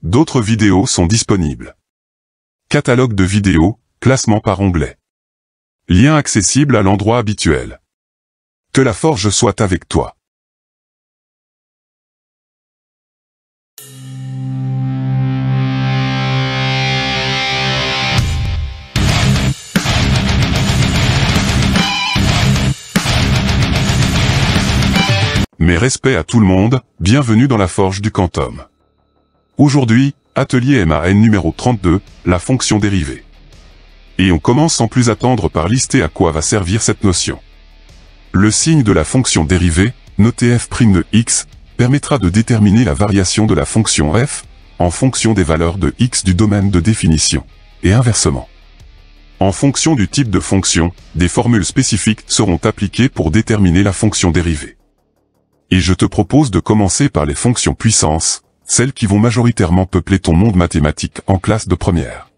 D'autres vidéos sont disponibles. Catalogue de vidéos, classement par onglet. Lien accessible à l'endroit habituel. Que la forge soit avec toi. Mes respects à tout le monde, bienvenue dans la forge du Quantum. Aujourd'hui, atelier MAN numéro 32, la fonction dérivée. Et on commence sans plus attendre par lister à quoi va servir cette notion. Le signe de la fonction dérivée, noté f' de x, permettra de déterminer la variation de la fonction f, en fonction des valeurs de x du domaine de définition, et inversement. En fonction du type de fonction, des formules spécifiques seront appliquées pour déterminer la fonction dérivée. Et je te propose de commencer par les fonctions puissance, celles qui vont majoritairement peupler ton monde mathématique en classe de première.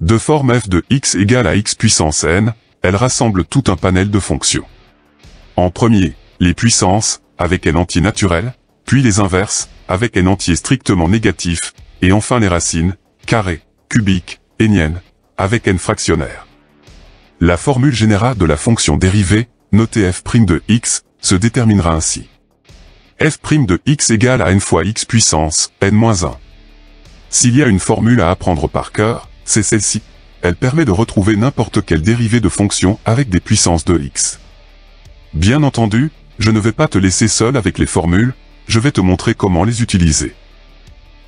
De forme f de x égale à x puissance n, elles rassemblent tout un panel de fonctions. En premier, les puissances, avec n entier naturel, puis les inverses, avec n entier strictement négatif, et enfin les racines, carrées, cubiques, éniennes, avec n fractionnaire. La formule générale de la fonction dérivée, notée f' de x, se déterminera ainsi. f' de x égale à n fois x puissance, n-1. S'il y a une formule à apprendre par cœur, c'est celle-ci. Elle permet de retrouver n'importe quelle dérivée de fonction avec des puissances de x. Bien entendu, je ne vais pas te laisser seul avec les formules, je vais te montrer comment les utiliser.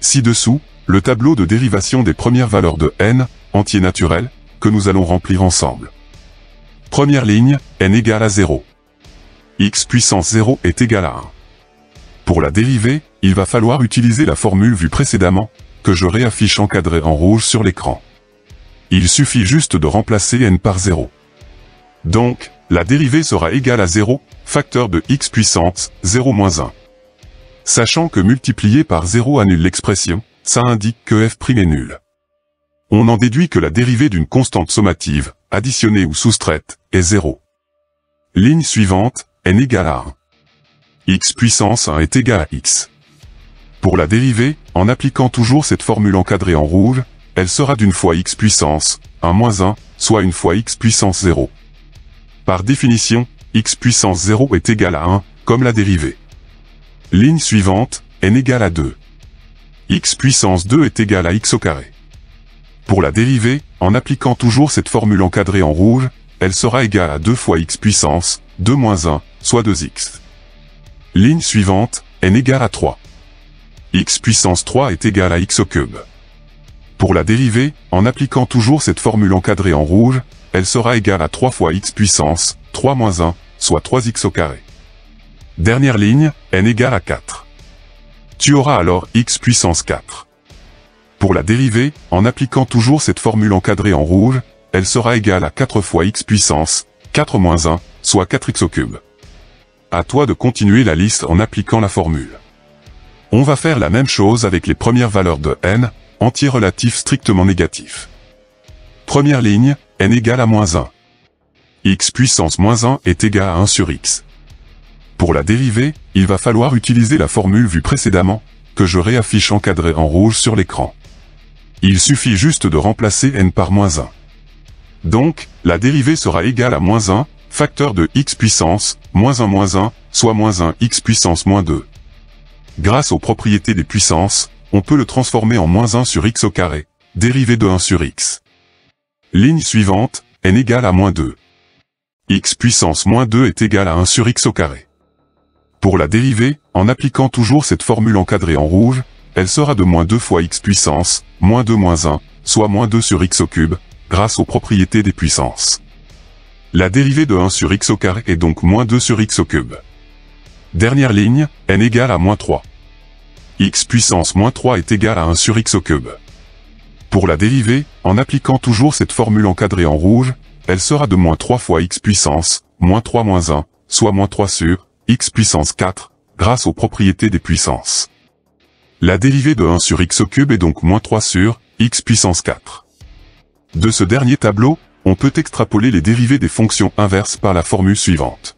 Ci-dessous, le tableau de dérivation des premières valeurs de n, entier naturel, que nous allons remplir ensemble. Première ligne, n égale à 0. x puissance 0 est égal à 1. Pour la dérivée, il va falloir utiliser la formule vue précédemment, que je réaffiche encadrée en rouge sur l'écran. Il suffit juste de remplacer n par 0. Donc, la dérivée sera égale à 0, facteur de x puissance, 0 moins 1. Sachant que multiplier par 0 annule l'expression, ça indique que f' est nul. On en déduit que la dérivée d'une constante sommative, additionnée ou soustraite, est 0. Ligne suivante, n égale à 1. x puissance 1 est égal à x. Pour la dérivée, en appliquant toujours cette formule encadrée en rouge, elle sera d'une fois x puissance 1 moins 1, soit une fois x puissance 0. Par définition, x puissance 0 est égal à 1, comme la dérivée. Ligne suivante, n égale à 2. x puissance 2 est égal à x au carré. Pour la dérivée, en appliquant toujours cette formule encadrée en rouge, elle sera égale à 2 fois x puissance 2 moins 1, soit 2x. Ligne suivante, n égale à 3. x puissance 3 est égal à x au cube. Pour la dérivée, en appliquant toujours cette formule encadrée en rouge, elle sera égale à 3 fois x puissance 3 moins 1, soit 3x au carré. Dernière ligne, n égale à 4. Tu auras alors x puissance 4. Pour la dérivée, en appliquant toujours cette formule encadrée en rouge, elle sera égale à 4 fois x puissance 4 moins 1, soit 4x au cube. À toi de continuer la liste en appliquant la formule. On va faire la même chose avec les premières valeurs de n, entier relatif strictement négatif. Première ligne, n égale à moins 1. x puissance moins 1 est égal à 1 sur x. Pour la dérivée, il va falloir utiliser la formule vue précédemment, que je réaffiche encadrée en rouge sur l'écran. Il suffit juste de remplacer n par moins 1. Donc, la dérivée sera égale à moins 1, facteur de x puissance, moins 1, soit moins 1 x puissance moins 2. Grâce aux propriétés des puissances, on peut le transformer en moins 1 sur x au carré, dérivée de 1 sur x. Ligne suivante, n égale à moins 2. x puissance moins 2 est égal à 1 sur x au carré. Pour la dérivée, en appliquant toujours cette formule encadrée en rouge, elle sera de moins 2 fois x puissance, moins 2 moins 1, soit moins 2 sur x au cube, grâce aux propriétés des puissances. La dérivée de 1 sur x au carré est donc moins 2 sur x au cube. Dernière ligne, n égale à moins 3. x puissance moins 3 est égal à 1 sur x au cube. Pour la dérivée, en appliquant toujours cette formule encadrée en rouge, elle sera de moins 3 fois x puissance, moins 3 moins 1, soit moins 3 sur x puissance 4, grâce aux propriétés des puissances. La dérivée de 1 sur x au cube est donc moins 3 sur x puissance 4. De ce dernier tableau, on peut extrapoler les dérivées des fonctions inverses par la formule suivante.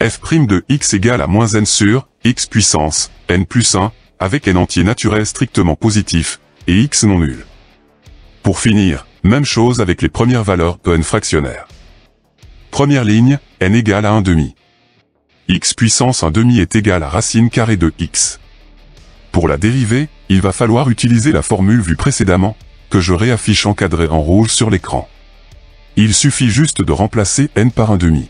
f' de x égale à moins n sur x puissance n plus 1, avec n entier naturel strictement positif, et x non nul. Pour finir, même chose avec les premières valeurs de n fractionnaires. Première ligne, n égale à 1/2. X puissance 1/2 est égal à racine carrée de x. Pour la dérivée, il va falloir utiliser la formule vue précédemment, que je réaffiche encadrée en rouge sur l'écran. Il suffit juste de remplacer n par 1/2.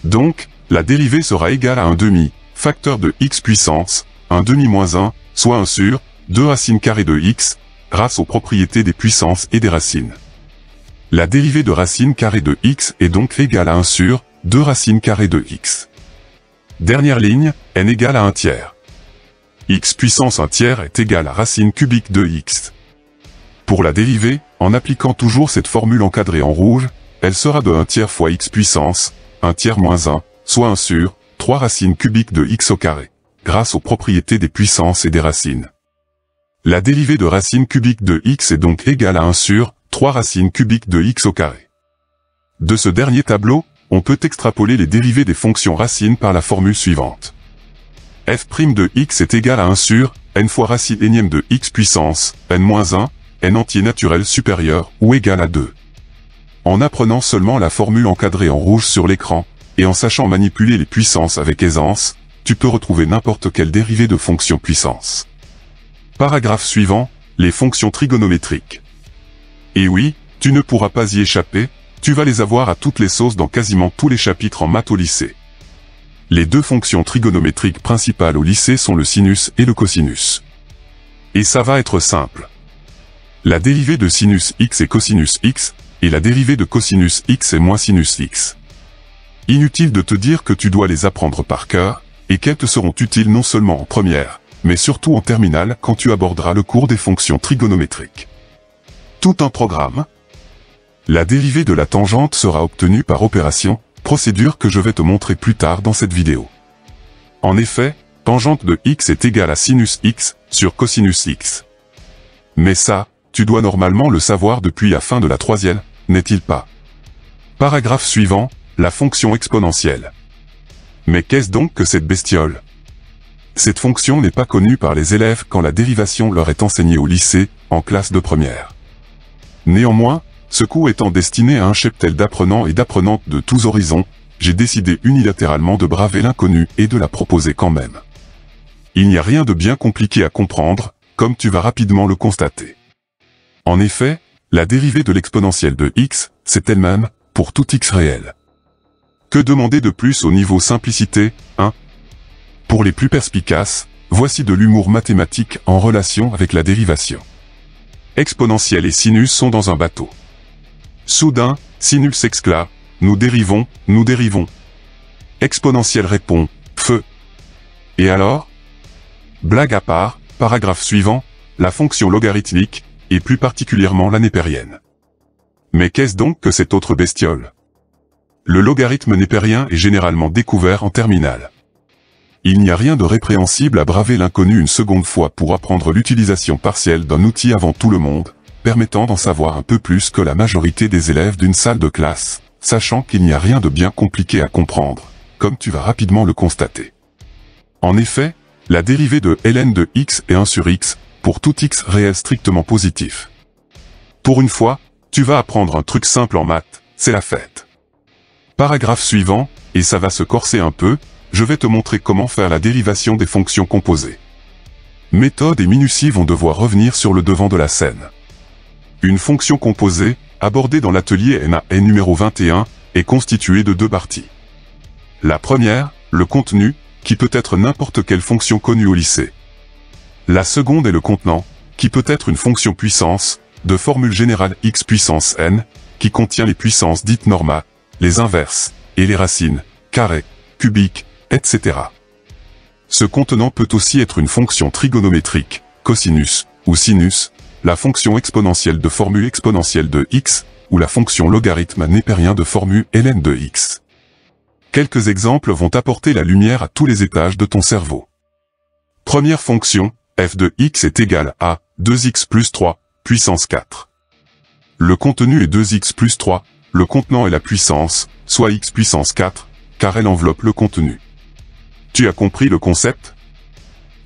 Donc, la dérivée sera égale à 1/2, facteur de x puissance, 1/2 moins 1, soit 1 sur 2 racine carrée de x, grâce aux propriétés des puissances et des racines. La dérivée de racine carrée de x est donc égale à 1 sur 2 racine carrée de x. Dernière ligne, n égale à 1/3. X puissance 1/3 est égal à racine cubique de x. Pour la dérivée, en appliquant toujours cette formule encadrée en rouge, elle sera de 1/3 fois x puissance, 1/3 moins 1, soit 1 sur 3 racines cubiques de x au carré, grâce aux propriétés des puissances et des racines. La dérivée de racine cubique de x est donc égale à 1 sur 3 racines cubiques de x au carré. De ce dernier tableau, on peut extrapoler les dérivées des fonctions racines par la formule suivante. f' de x est égal à 1 sur n fois racine énième de x puissance, n moins 1, n entier naturel supérieur ou égal à 2. En apprenant seulement la formule encadrée en rouge sur l'écran, et en sachant manipuler les puissances avec aisance, tu peux retrouver n'importe quelle dérivée de fonction puissance. Paragraphe suivant, les fonctions trigonométriques. Et oui, tu ne pourras pas y échapper, tu vas les avoir à toutes les sauces dans quasiment tous les chapitres en maths au lycée. Les deux fonctions trigonométriques principales au lycée sont le sinus et le cosinus. Et ça va être simple. La dérivée de sinus x est cosinus x, et la dérivée de cosinus x est moins sinus x. Inutile de te dire que tu dois les apprendre par cœur, et qu'elles te seront utiles non seulement en première, mais surtout en terminale quand tu aborderas le cours des fonctions trigonométriques. Tout un programme. La dérivée de la tangente sera obtenue par opération, procédure que je vais te montrer plus tard dans cette vidéo. En effet, tangente de x est égale à sinus x sur cosinus x. Mais ça, tu dois normalement le savoir depuis la fin de la troisième, n'est-il pas? Paragraphe suivant, la fonction exponentielle. Mais qu'est-ce donc que cette bestiole? Cette fonction n'est pas connue par les élèves quand la dérivation leur est enseignée au lycée, en classe de première. Néanmoins, ce cours étant destiné à un cheptel d'apprenants et d'apprenantes de tous horizons, j'ai décidé unilatéralement de braver l'inconnu et de la proposer quand même. Il n'y a rien de bien compliqué à comprendre, comme tu vas rapidement le constater. En effet, la dérivée de l'exponentielle de x, c'est elle-même, pour tout x réel. Que demander de plus au niveau simplicité, hein? Pour les plus perspicaces, voici de l'humour mathématique en relation avec la dérivation. Exponentielle et sinus sont dans un bateau. Soudain, sinus exclame, nous dérivons, nous dérivons. Exponentielle répond, feu. Et alors? Blague à part, paragraphe suivant, la fonction logarithmique, et plus particulièrement la népérienne. Mais qu'est-ce donc que cette autre bestiole? Le logarithme népérien est généralement découvert en terminale. Il n'y a rien de répréhensible à braver l'inconnu une seconde fois pour apprendre l'utilisation partielle d'un outil avant tout le monde, permettant d'en savoir un peu plus que la majorité des élèves d'une salle de classe, sachant qu'il n'y a rien de bien compliqué à comprendre, comme tu vas rapidement le constater. En effet, la dérivée de ln de x est 1 sur x, pour tout x réel strictement positif. Pour une fois, tu vas apprendre un truc simple en maths, c'est la fête. Paragraphe suivant, et ça va se corser un peu, je vais te montrer comment faire la dérivation des fonctions composées. Méthode et minutie vont devoir revenir sur le devant de la scène. Une fonction composée, abordée dans l'atelier NAN numéro 21, est constituée de deux parties. La première, le contenu, qui peut être n'importe quelle fonction connue au lycée. La seconde est le contenant, qui peut être une fonction puissance, de formule générale x puissance n, qui contient les puissances dites normales, les inverses, et les racines, carrés, cubiques, etc. Ce contenant peut aussi être une fonction trigonométrique, cosinus, ou sinus, la fonction exponentielle de formule exponentielle de x, ou la fonction logarithme népérien de formule ln de x. Quelques exemples vont apporter la lumière à tous les étages de ton cerveau. Première fonction, f de x est égal à 2x plus 3, puissance 4. Le contenu est 2x plus 3, le contenant est la puissance, soit x puissance 4, car elle enveloppe le contenu. Tu as compris le concept?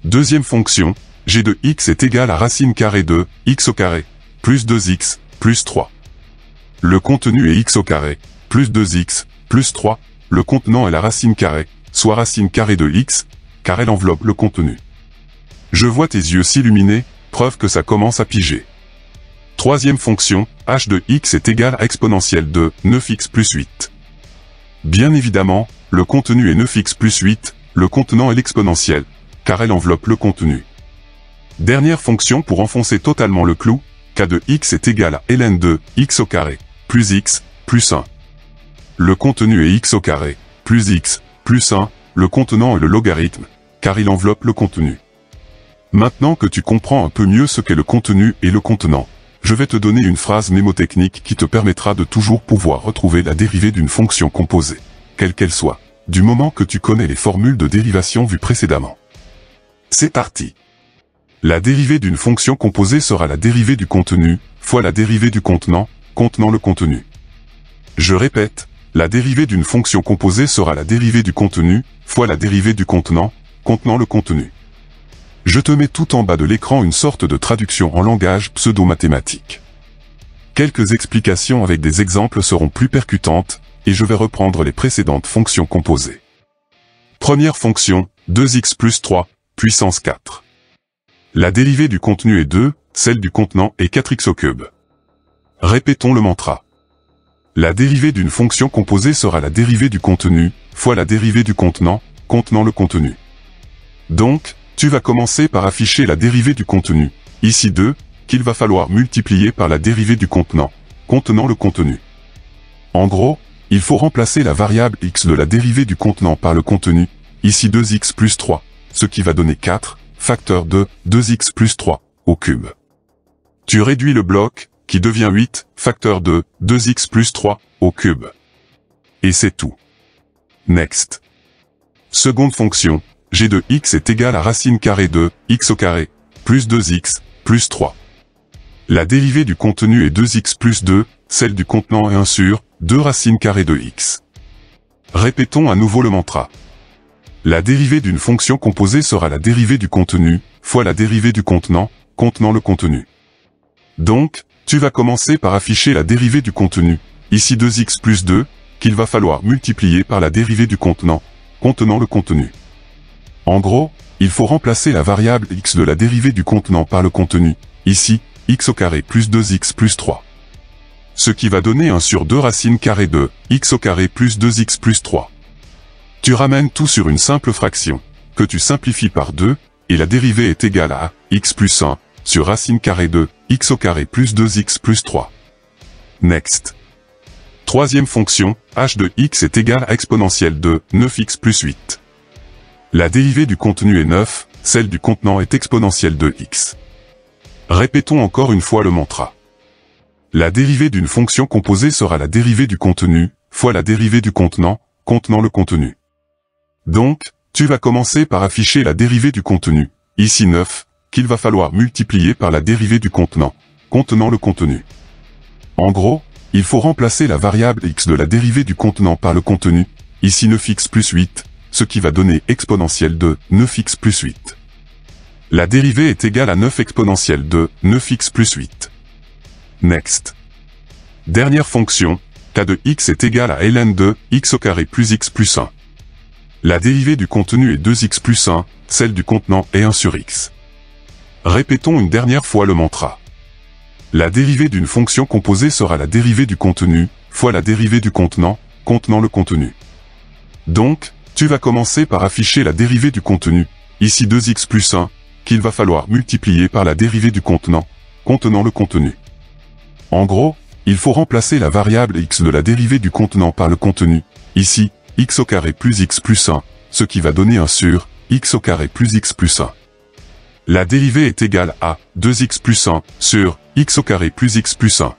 Deuxième fonction, g de x est égal à racine carrée de x au carré, plus 2x, plus 3. Le contenu est x au carré, plus 2x, plus 3, le contenant est la racine carrée, soit racine carrée de x, car elle enveloppe le contenu. Je vois tes yeux s'illuminer, preuve que ça commence à piger. Troisième fonction, h de x est égal à exponentielle de 9x plus 8. Bien évidemment, le contenu est 9x plus 8, le contenant est l'exponentielle, car elle enveloppe le contenu. Dernière fonction pour enfoncer totalement le clou, k de x est égal à ln de x au carré, plus x, plus 1. Le contenu est x au carré, plus x, plus 1, le contenant est le logarithme, car il enveloppe le contenu. Maintenant que tu comprends un peu mieux ce qu'est le contenu et le contenant, je vais te donner une phrase mnémotechnique qui te permettra de toujours pouvoir retrouver la dérivée d'une fonction composée, quelle qu'elle soit, du moment que tu connais les formules de dérivation vues précédemment. C'est parti. La dérivée d'une fonction composée sera la dérivée du contenu, fois la dérivée du contenant, contenant le contenu. Je répète, la dérivée d'une fonction composée sera la dérivée du contenu, fois la dérivée du contenant, contenant le contenu. Je te mets tout en bas de l'écran une sorte de traduction en langage pseudo-mathématique. Quelques explications avec des exemples seront plus percutantes, et je vais reprendre les précédentes fonctions composées. Première fonction, 2x plus 3, puissance 4. La dérivée du contenu est 2, celle du contenant est 4x au cube. Répétons le mantra. La dérivée d'une fonction composée sera la dérivée du contenu, fois la dérivée du contenant, contenant le contenu. Donc, tu vas commencer par afficher la dérivée du contenu, ici 2, qu'il va falloir multiplier par la dérivée du contenant, contenant le contenu. En gros, il faut remplacer la variable x de la dérivée du contenant par le contenu, ici 2x plus 3, ce qui va donner 4, facteur de 2x plus 3, au cube. Tu réduis le bloc, qui devient 8, facteur de 2x plus 3, au cube. Et c'est tout. Next. Seconde fonction, g de x est égal à racine carrée de x au carré, plus 2x, plus 3. La dérivée du contenu est 2x plus 2, celle du contenant est 1 sur 2 racine carrée de x. Répétons à nouveau le mantra. La dérivée d'une fonction composée sera la dérivée du contenu, fois la dérivée du contenant, contenant le contenu. Donc, tu vas commencer par afficher la dérivée du contenu, ici 2x plus 2, qu'il va falloir multiplier par la dérivée du contenant, contenant le contenu. En gros, il faut remplacer la variable x de la dérivée du contenant par le contenu, ici, x au carré plus 2x plus 3. Ce qui va donner 1 sur 2 racine carrée de x au carré plus 2x plus 3. Tu ramènes tout sur une simple fraction, que tu simplifies par 2, et la dérivée est égale à x plus 1, sur racine carrée de x au carré plus 2x plus 3. Next. Troisième fonction, h de x est égal à exponentielle de 9x plus 8. La dérivée du contenu est 9, celle du contenant est exponentielle de x. Répétons encore une fois le mantra. La dérivée d'une fonction composée sera la dérivée du contenu, fois la dérivée du contenant, contenant le contenu. Donc, tu vas commencer par afficher la dérivée du contenu, ici 9, qu'il va falloir multiplier par la dérivée du contenant, contenant le contenu. En gros, il faut remplacer la variable x de la dérivée du contenant par le contenu, ici 9x plus 8, ce qui va donner exponentielle de 9x plus 8. La dérivée est égale à 9 exponentielle de 9x plus 8. Next. Dernière fonction, k de x est égal à ln de x au carré plus x plus 1. La dérivée du contenu est 2x plus 1, celle du contenant est 1 sur x. Répétons une dernière fois le mantra. La dérivée d'une fonction composée sera la dérivée du contenu, fois la dérivée du contenant, contenant le contenu. Donc, tu vas commencer par afficher la dérivée du contenu, ici 2x plus 1, qu'il va falloir multiplier par la dérivée du contenant, contenant le contenu. En gros, il faut remplacer la variable x de la dérivée du contenant par le contenu, ici, x au carré plus x plus 1, ce qui va donner 1 sur x au carré plus x plus 1. La dérivée est égale à 2x plus 1 sur x au carré plus x plus 1.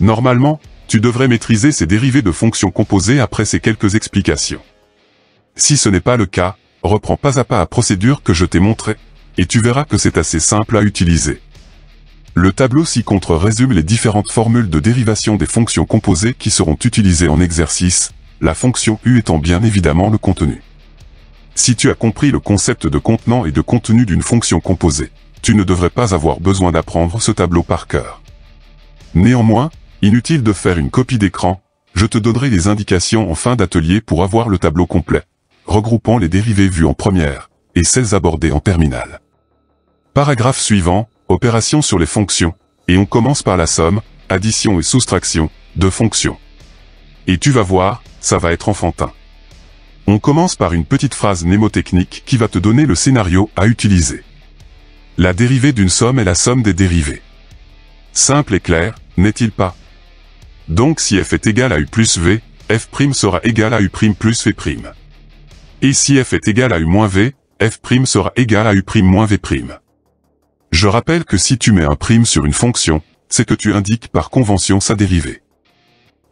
Normalement, tu devrais maîtriser ces dérivées de fonctions composées après ces quelques explications. Si ce n'est pas le cas, reprends pas à pas la procédure que je t'ai montrée, et tu verras que c'est assez simple à utiliser. Le tableau ci-contre résume les différentes formules de dérivation des fonctions composées qui seront utilisées en exercice, la fonction u étant bien évidemment le contenu. Si tu as compris le concept de contenant et de contenu d'une fonction composée, tu ne devrais pas avoir besoin d'apprendre ce tableau par cœur. Néanmoins, inutile de faire une copie d'écran, je te donnerai les indications en fin d'atelier pour avoir le tableau complet, regroupant les dérivés vus en première, et celles abordées en terminale. Paragraphe suivant, opération sur les fonctions, et on commence par la somme, addition et soustraction, de fonctions. Et tu vas voir, ça va être enfantin. On commence par une petite phrase mnémotechnique qui va te donner le scénario à utiliser. La dérivée d'une somme est la somme des dérivés. Simple et clair, n'est-il pas? Donc si f est égal à u plus v, f' sera égal à u' plus v'. Et si f est égal à u moins v, f' sera égal à u' moins v'. Je rappelle que si tu mets un prime sur une fonction, c'est que tu indiques par convention sa dérivée.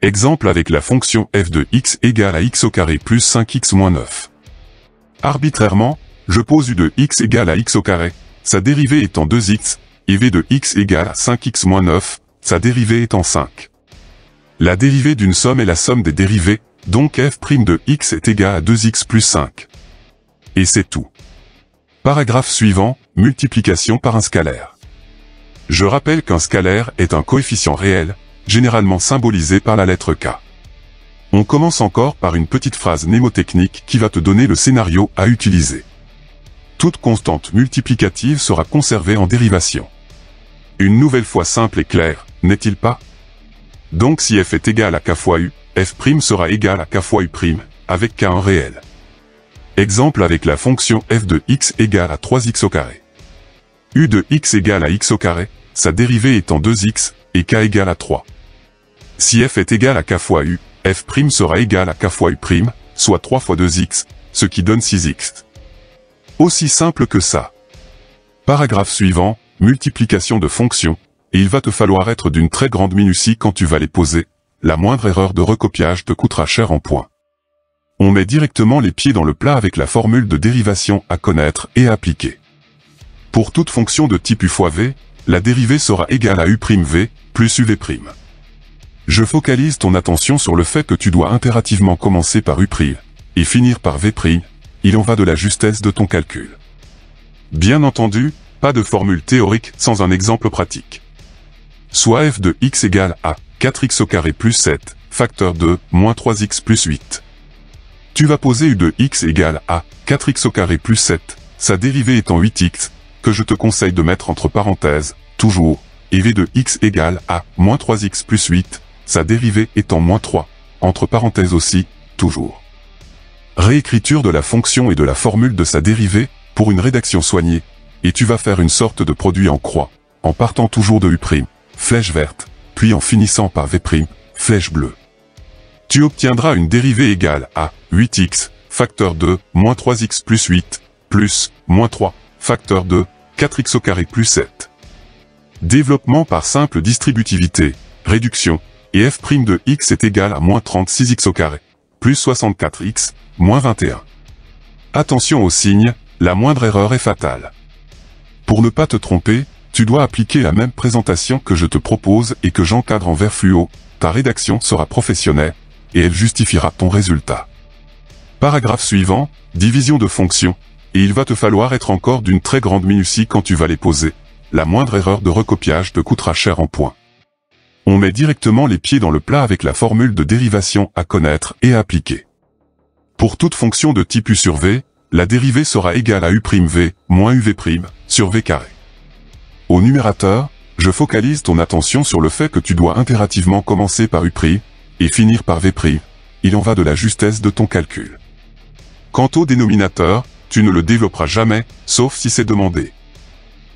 Exemple avec la fonction f de x égale à x au carré plus 5x moins 9. Arbitrairement, je pose u de x égale à x au carré, sa dérivée étant 2x, et v de x égale à 5x moins 9, sa dérivée étant 5. La dérivée d'une somme est la somme des dérivés, donc f' de x est égal à 2x plus 5. Et c'est tout. Paragraphe suivant, multiplication par un scalaire. Je rappelle qu'un scalaire est un coefficient réel, généralement symbolisé par la lettre K. On commence encore par une petite phrase mnémotechnique qui va te donner le scénario à utiliser. Toute constante multiplicative sera conservée en dérivation. Une nouvelle fois simple et clair, n'est-il pas? Donc si f est égal à k fois u, f' sera égal à k fois u', avec k en réel. Exemple avec la fonction f de x égale à 3x au carré. U de x égale à x au carré, sa dérivée étant 2x, et k égale à 3. Si f est égal à k fois u, f' sera égal à k fois u', soit 3 fois 2x, ce qui donne 6x. Aussi simple que ça. Paragraphe suivant, multiplication de fonctions, et il va te falloir être d'une très grande minutie quand tu vas les poser, la moindre erreur de recopiage te coûtera cher en points. On met directement les pieds dans le plat avec la formule de dérivation à connaître et à appliquer. Pour toute fonction de type u fois v, la dérivée sera égale à u'v plus uv'. Je focalise ton attention sur le fait que tu dois impérativement commencer par u' et finir par v', il en va de la justesse de ton calcul. Bien entendu, pas de formule théorique sans un exemple pratique. Soit f de x égale à 4x au carré plus 7, facteur de moins 3x plus 8. Tu vas poser u de x égale à 4x au carré plus 7, sa dérivée étant 8x, que je te conseille de mettre entre parenthèses, toujours, et v de x égale à moins 3x plus 8, sa dérivée étant moins 3, entre parenthèses aussi, toujours. Réécriture de la fonction et de la formule de sa dérivée, pour une rédaction soignée, et tu vas faire une sorte de produit en croix, en partant toujours de u', flèche verte, puis en finissant par v', flèche bleue. Tu obtiendras une dérivée égale à 8x, facteur de moins 3x plus 8, plus, moins 3, facteur de 4x au carré plus 7. Développement par simple distributivité, réduction, et f' de x est égal à moins 36x au carré, plus 64x, moins 21. Attention au signe, la moindre erreur est fatale. Pour ne pas te tromper, tu dois appliquer la même présentation que je te propose et que j'encadre en vert fluo, ta rédaction sera professionnelle, et elle justifiera ton résultat. Paragraphe suivant, division de fonctions, et il va te falloir être encore d'une très grande minutie quand tu vas les poser, la moindre erreur de recopiage te coûtera cher en points. On met directement les pieds dans le plat avec la formule de dérivation à connaître et à appliquer. Pour toute fonction de type u sur v, la dérivée sera égale à u'v moins uv' sur v carré. Au numérateur, je focalise ton attention sur le fait que tu dois impérativement commencer par u' et finir par v', il en va de la justesse de ton calcul. Quant au dénominateur, tu ne le développeras jamais, sauf si c'est demandé.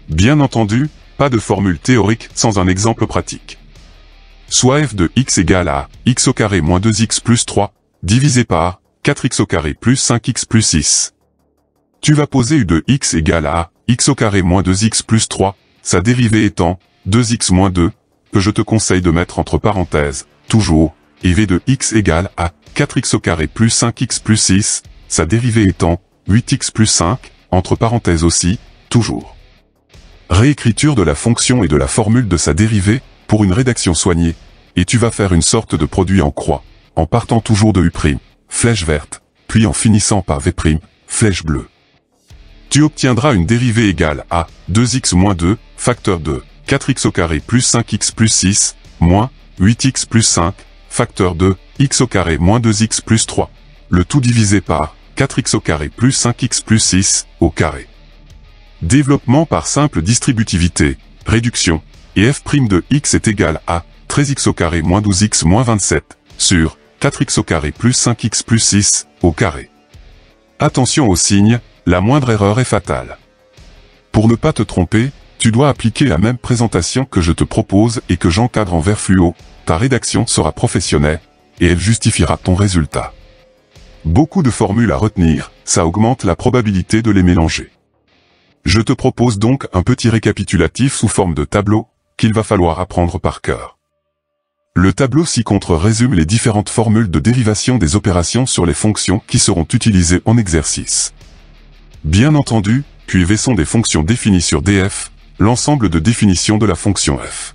Bien entendu, pas de formule théorique sans un exemple pratique. Soit f de x égale à x au carré moins 2x plus 3, divisé par 4x au carré plus 5x plus 6. Tu vas poser u de x égale à x au carré moins 2x plus 3, sa dérivée étant 2x moins 2, que je te conseille de mettre entre parenthèses, toujours, et v de x égale à 4x au carré plus 5x plus 6, sa dérivée étant 8x plus 5, entre parenthèses aussi, toujours. Réécriture de la fonction et de la formule de sa dérivée, pour une rédaction soignée, et tu vas faire une sorte de produit en croix, en partant toujours de u', flèche verte, puis en finissant par v', flèche bleue. Tu obtiendras une dérivée égale à 2x moins 2, facteur de 4x au carré plus 5x plus 6, moins 8x plus 5, facteur de x au carré moins 2x plus 3. Le tout divisé par 4x au carré plus 5x plus 6 au carré. Développement par simple distributivité, réduction, et f' de x est égal à 13x au carré moins 12x moins 27, sur 4x au carré plus 5x plus 6 au carré. Attention aux signes, la moindre erreur est fatale. Pour ne pas te tromper, tu dois appliquer la même présentation que je te propose et que j'encadre en vert fluo, ta rédaction sera professionnelle, et elle justifiera ton résultat. Beaucoup de formules à retenir, ça augmente la probabilité de les mélanger. Je te propose donc un petit récapitulatif sous forme de tableau, qu'il va falloir apprendre par cœur. Le tableau ci-contre résume les différentes formules de dérivation des opérations sur les fonctions qui seront utilisées en exercice. Bien entendu, Q et V sont des fonctions définies sur df, l'ensemble de définitions de la fonction f.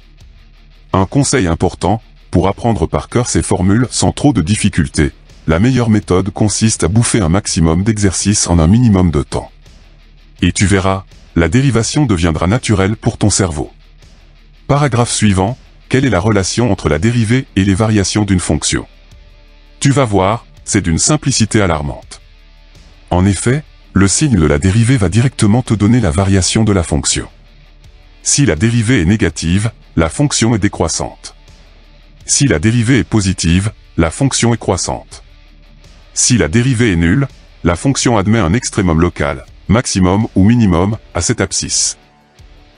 Un conseil important, pour apprendre par cœur ces formules sans trop de difficultés, la meilleure méthode consiste à bouffer un maximum d'exercices en un minimum de temps. Et tu verras, la dérivation deviendra naturelle pour ton cerveau. Paragraphe suivant, quelle est la relation entre la dérivée et les variations d'une fonction? Tu vas voir, c'est d'une simplicité alarmante. En effet, le signe de la dérivée va directement te donner la variation de la fonction. Si la dérivée est négative, la fonction est décroissante. Si la dérivée est positive, la fonction est croissante. Si la dérivée est nulle, la fonction admet un extrémum local, maximum ou minimum, à cette abscisse.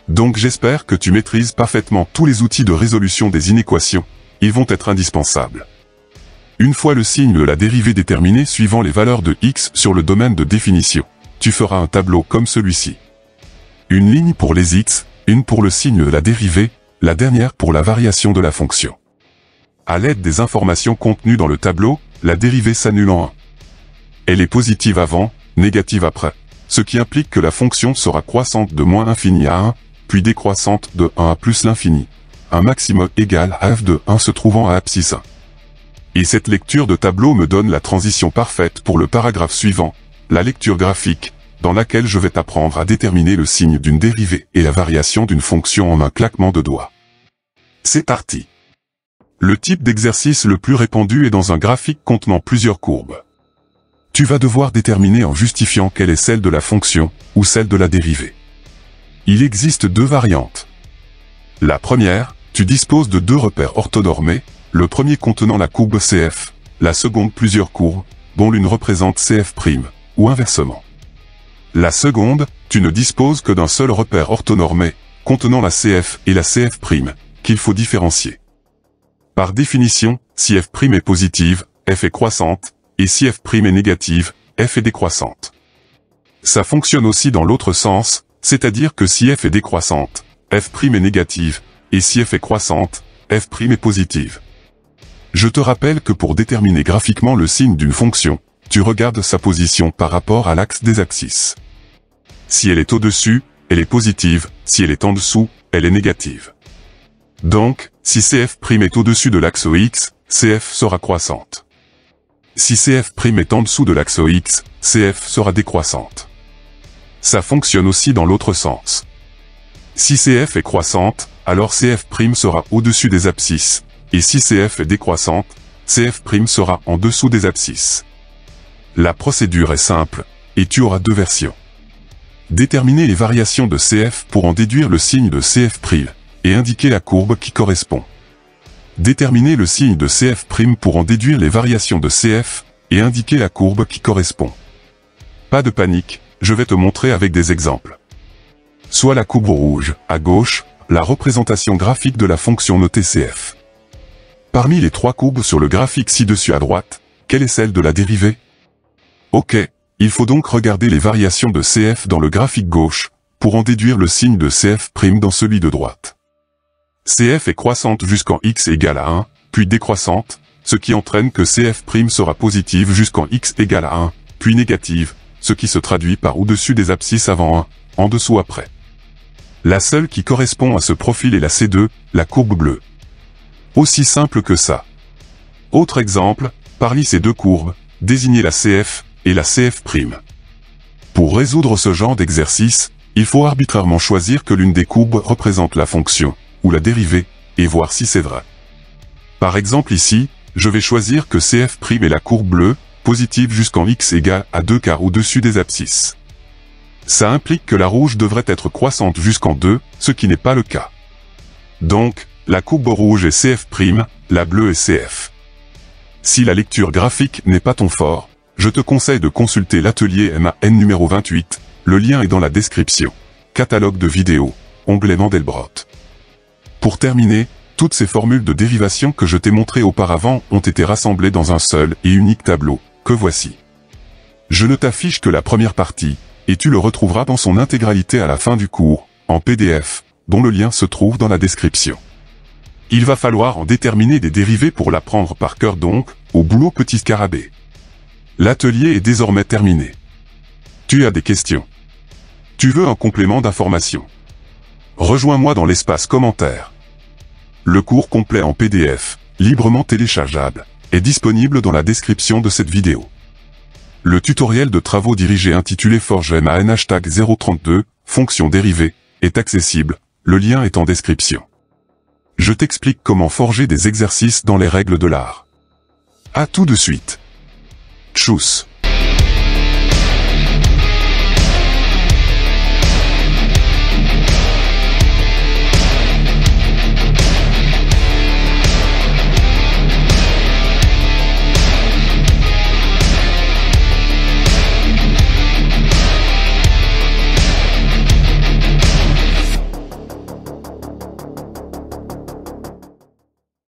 Donc j'espère que tu maîtrises parfaitement tous les outils de résolution des inéquations, ils vont être indispensables. Une fois le signe de la dérivée déterminé suivant les valeurs de x sur le domaine de définition, tu feras un tableau comme celui-ci. Une ligne pour les x, une pour le signe de la dérivée, la dernière pour la variation de la fonction. À l'aide des informations contenues dans le tableau, la dérivée s'annule en 1. Elle est positive avant, négative après, ce qui implique que la fonction sera croissante de moins l'infini à 1, puis décroissante de 1 à plus l'infini, un maximum égal à f de 1 se trouvant à abscisse 1. Et cette lecture de tableau me donne la transition parfaite pour le paragraphe suivant, la lecture graphique, dans laquelle je vais t'apprendre à déterminer le signe d'une dérivée et la variation d'une fonction en un claquement de doigts. C'est parti. Le type d'exercice le plus répandu est dans un graphique contenant plusieurs courbes. Tu vas devoir déterminer en justifiant quelle est celle de la fonction, ou celle de la dérivée. Il existe deux variantes. La première, tu disposes de deux repères orthonormés, le premier contenant la courbe CF, la seconde plusieurs courbes, dont l'une représente CF', ou inversement. La seconde, tu ne disposes que d'un seul repère orthonormé, contenant la CF et la CF', qu'il faut différencier. Par définition, si f' est positive, f est croissante, et si f' est négative, f est décroissante. Ça fonctionne aussi dans l'autre sens, c'est-à-dire que si f est décroissante, f' est négative, et si f est croissante, f' est positive. Je te rappelle que pour déterminer graphiquement le signe d'une fonction, tu regardes sa position par rapport à l'axe des abscisses. Si elle est au-dessus, elle est positive, si elle est en dessous, elle est négative. Donc, si CF' est au-dessus de l'axe X, CF sera croissante. Si CF' est en dessous de l'axe X, CF sera décroissante. Ça fonctionne aussi dans l'autre sens. Si CF est croissante, alors CF' sera au-dessus des abscisses, et si CF est décroissante, CF' sera en dessous des abscisses. La procédure est simple, et tu auras deux versions. Déterminer les variations de CF pour en déduire le signe de CF', et indiquer la courbe qui correspond. Déterminer le signe de CF' pour en déduire les variations de CF, et indiquer la courbe qui correspond. Pas de panique, je vais te montrer avec des exemples. Soit la courbe rouge, à gauche, la représentation graphique de la fonction notée CF. Parmi les trois courbes sur le graphique ci-dessus à droite, quelle est celle de la dérivée? Ok, il faut donc regarder les variations de CF dans le graphique gauche, pour en déduire le signe de CF' dans celui de droite. CF est croissante jusqu'en x égale à 1, puis décroissante, ce qui entraîne que CF' sera positive jusqu'en x égale à 1, puis négative, ce qui se traduit par au-dessus des abscisses avant 1, en dessous après. La seule qui correspond à ce profil est la C2, la courbe bleue. Aussi simple que ça. Autre exemple, parmi ces deux courbes, désignez la CF et la CF'. Pour résoudre ce genre d'exercice, il faut arbitrairement choisir que l'une des courbes représente la fonction, ou la dérivée, et voir si c'est vrai. Par exemple ici, je vais choisir que CF' est la courbe bleue, positive jusqu'en x égale à 2 quarts au-dessus des abscisses. Ça implique que la rouge devrait être croissante jusqu'en 2, ce qui n'est pas le cas. Donc, la courbe rouge est CF', la bleue est CF. Si la lecture graphique n'est pas ton fort, je te conseille de consulter l'atelier MAN numéro 28, le lien est dans la description. Catalogue de vidéos, onglet Mandelbrot. Pour terminer, toutes ces formules de dérivation que je t'ai montrées auparavant ont été rassemblées dans un seul et unique tableau, que voici. Je ne t'affiche que la première partie, et tu le retrouveras dans son intégralité à la fin du cours, en PDF, dont le lien se trouve dans la description. Il va falloir en déterminer des dérivés pour l'apprendre par cœur donc, au boulot petit scarabée. L'atelier est désormais terminé. Tu as des questions? Tu veux un complément d'information? Rejoins-moi dans l'espace commentaire. Le cours complet en PDF, librement téléchargeable, est disponible dans la description de cette vidéo. Le tutoriel de travaux dirigés intitulé Forge MAN #032, fonction dérivée, est accessible, le lien est en description. Je t'explique comment forger des exercices dans les règles de l'art. À tout de suite. Tchuss.